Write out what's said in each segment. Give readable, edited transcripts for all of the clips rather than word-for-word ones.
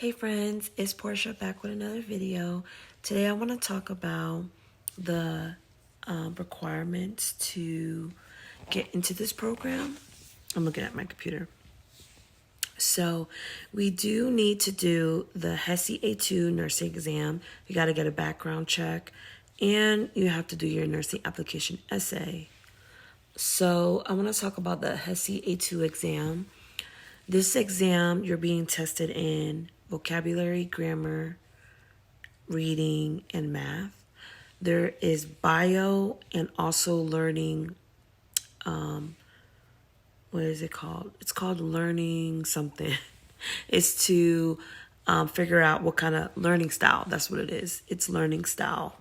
Hey friends, it's Portia back with another video. Today I want to talk about the requirements to get into this program. I'm looking at my computer. So we do need to do the HESI A2 nursing exam. You got to get a background check and you have to do your nursing application essay. So I want to talk about the HESI A2 exam. This exam, you're being tested in vocabulary, grammar, reading, and math. There is bio and also learning. What is it called? It's called learning something. It's to figure out what kind of learning style. That's what it is. It's learning style.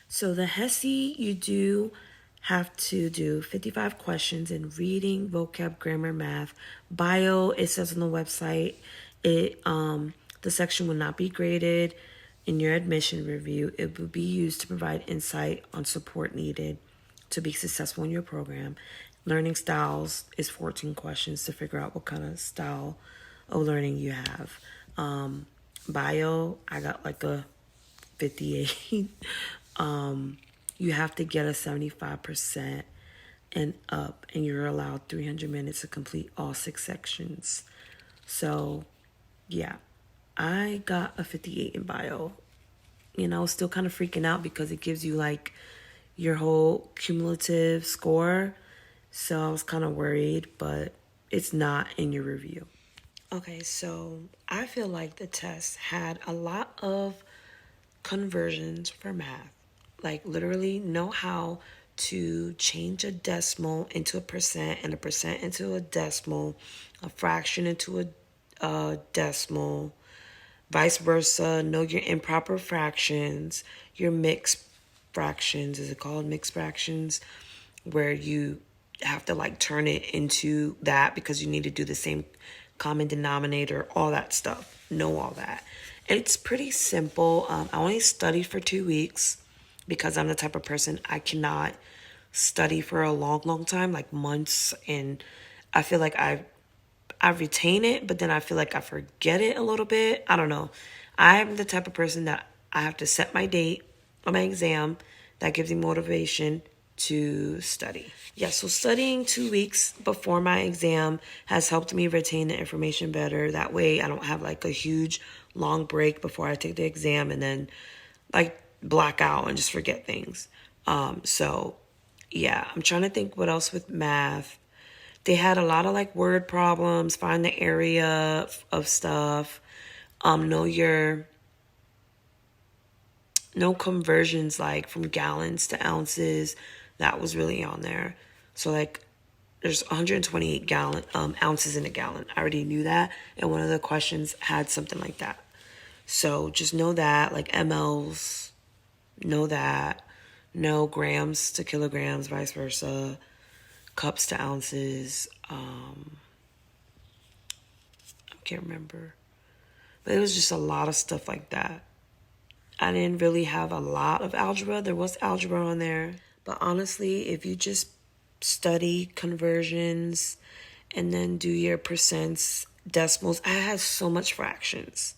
So the HESI, you do have to do 55 questions in reading, vocab, grammar, math. Bio, it says on the website, the section will not be graded in your admission review. It will be used to provide insight on support needed to be successful in your program. Learning styles is 14 questions to figure out what kind of style of learning you have. Bio, I got like a 58. You have to get a 75% and up, and you're allowed 300 minutes to complete all 6 sections. So, yeah, I got a 58 in bio. Still kind of freaking out because it gives you like your whole cumulative score. So I was kind of worried, but it's not in your review. Okay, so I feel like the test had a lot of conversions for math. Like literally know how to change a decimal into a percent and a percent into a decimal, a fraction into a decimal, vice versa. Know your improper fractions, your mixed fractions. Is it called mixed fractions? Where you have to like turn it into that because you need to do the same common denominator, all that stuff. Know all that. It's pretty simple. I only studied for 2 weeks because I'm the type of person I cannot study for a long time, like months. And I feel like I retain it, but then I feel like I forget it a little bit. I don't know. I'm the type of person that I have to set my date on my exam. That gives me motivation to study. Yeah, so studying 2 weeks before my exam has helped me retain the information better. That way I don't have like a huge long break before I take the exam and then like black out and just forget things. So yeah, I'm trying to think what else with math. They had a lot of like word problems, find the area of stuff, no conversions like from gallons to ounces. That was really on there. So like there's 128 ounces in a gallon. I already knew that, and one of the questions had something like that. So just know that, like mLs, know that, know grams to kilograms, vice versa, cups to ounces. I can't remember, but it was just a lot of stuff like that. I didn't really have a lot of algebra. There was algebra on there. But honestly, if you just study conversions and then do your percents, decimals, I had so much fractions.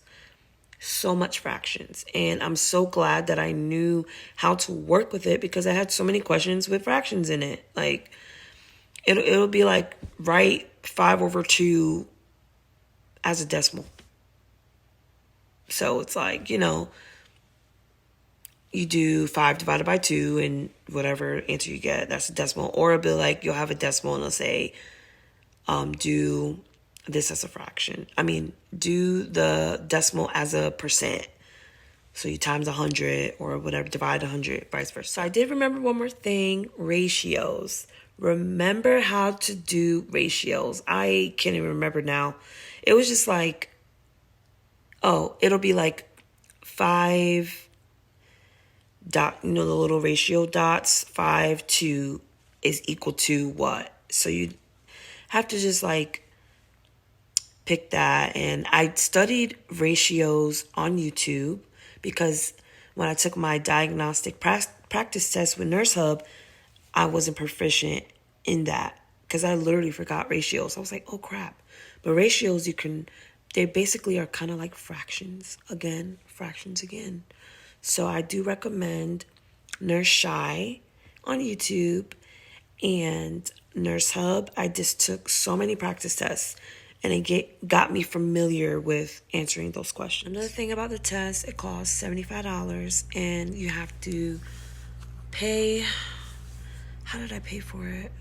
So much fractions. And I'm so glad that I knew how to work with it because I had so many questions with fractions in it. Like, it'll be like, write 5/2 as a decimal. So it's like, you do 5 divided by 2 and whatever answer you get, that's a decimal. Or it'll be like you'll have a decimal and it'll say, do this as a fraction. Do the decimal as a percent. So you times 100 or whatever, divide 100, vice versa. So I did remember one more thing, ratios. Remember how to do ratios. I can't even remember now. It was just like, it'll be like 5 dot, the little ratio dots, 5 to is equal to what? So you have to just like pick that. And I studied ratios on YouTube because when I took my diagnostic practice test with Nurse Hub, I wasn't proficient in that because I literally forgot ratios. I was like, oh crap. But ratios, you can they basically are kind of like fractions again. So I do recommend Nurse Shy on YouTube and Nurse Hub. I just took so many practice tests and it got me familiar with answering those questions. Another thing about the test, it costs $75 and you have to pay. How did I pay for it?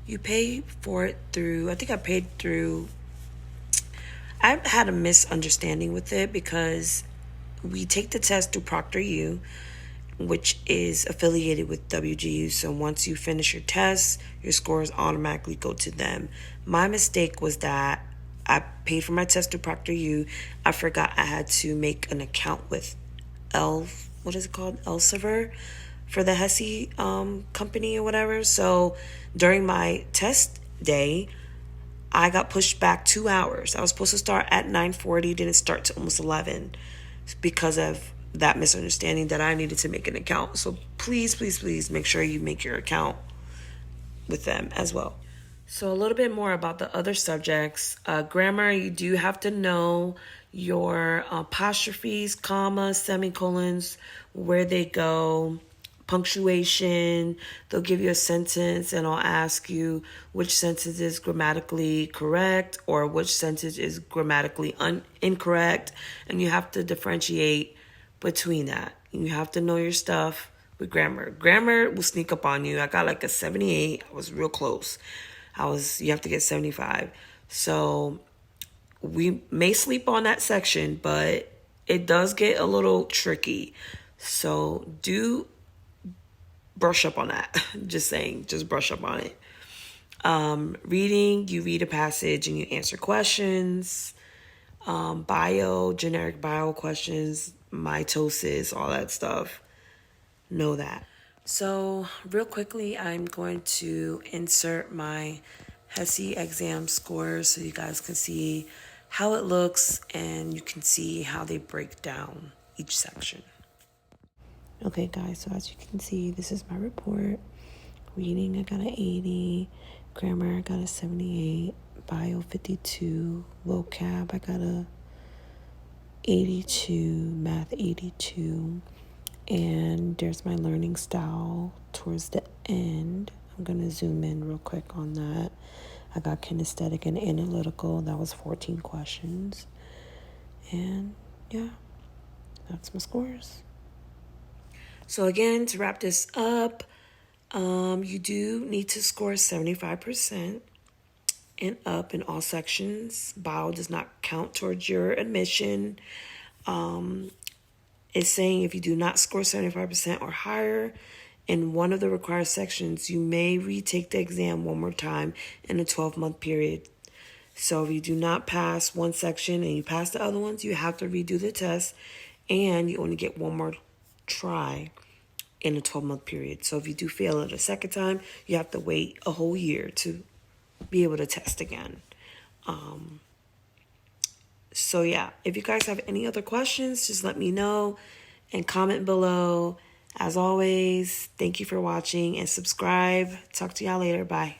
You pay for it through, I think I paid through, I had a misunderstanding with it because we take the test through ProctorU, which is affiliated with WGUs. So once you finish your tests, your scores automatically go to them. My mistake was that I paid for my test through ProctorU. I forgot I had to make an account with what is it called? Elsevier for the HESI company or whatever. So during my test day, I got pushed back 2 hours. I was supposed to start at 9:40, didn't start to almost 11 because of that misunderstanding that I needed to make an account. So please make sure you make your account with them as well. So a little bit more about the other subjects. Grammar, you do have to know your apostrophes, commas, semicolons, where they go, punctuation. They'll give you a sentence and I'll ask you which sentence is grammatically correct or which sentence is grammatically incorrect. And you have to differentiate between that. You have to know your stuff with grammar. Grammar will sneak up on you. I got like a 78. I was real close. You have to get 75. So we may sleep on that section, but it does get a little tricky. So do brush up on that. Just saying, just brush up on it. Reading, you read a passage and you answer questions. Generic bio questions, mitosis, all that stuff. Know that. So real quickly, I'm going to insert my HESI exam scores so you guys can see how it looks and you can see how they break down each section. Okay, guys, so as you can see, this is my report. Reading, I got an 80. Grammar, I got a 78. Bio, 52. Vocab, I got a 82. Math, 82. And there's my learning style towards the end. I'm going to zoom in real quick on that. I got kinesthetic and analytical. That was 14 questions. And yeah, that's my scores. So again, to wrap this up, you do need to score 75% and up in all sections. Bio does not count towards your admission. It's saying if you do not score 75% or higher in one of the required sections, you may retake the exam one more time in a 12-month period. So if you do not pass one section and you pass the other ones, you have to redo the test and you only get one more try in a 12-month period. So if you do fail it a second time, you have to wait a whole year to be able to test again. So yeah, if you guys have any other questions, just let me know and comment below. As always, thank you for watching and subscribe. Talk to y'all later. Bye.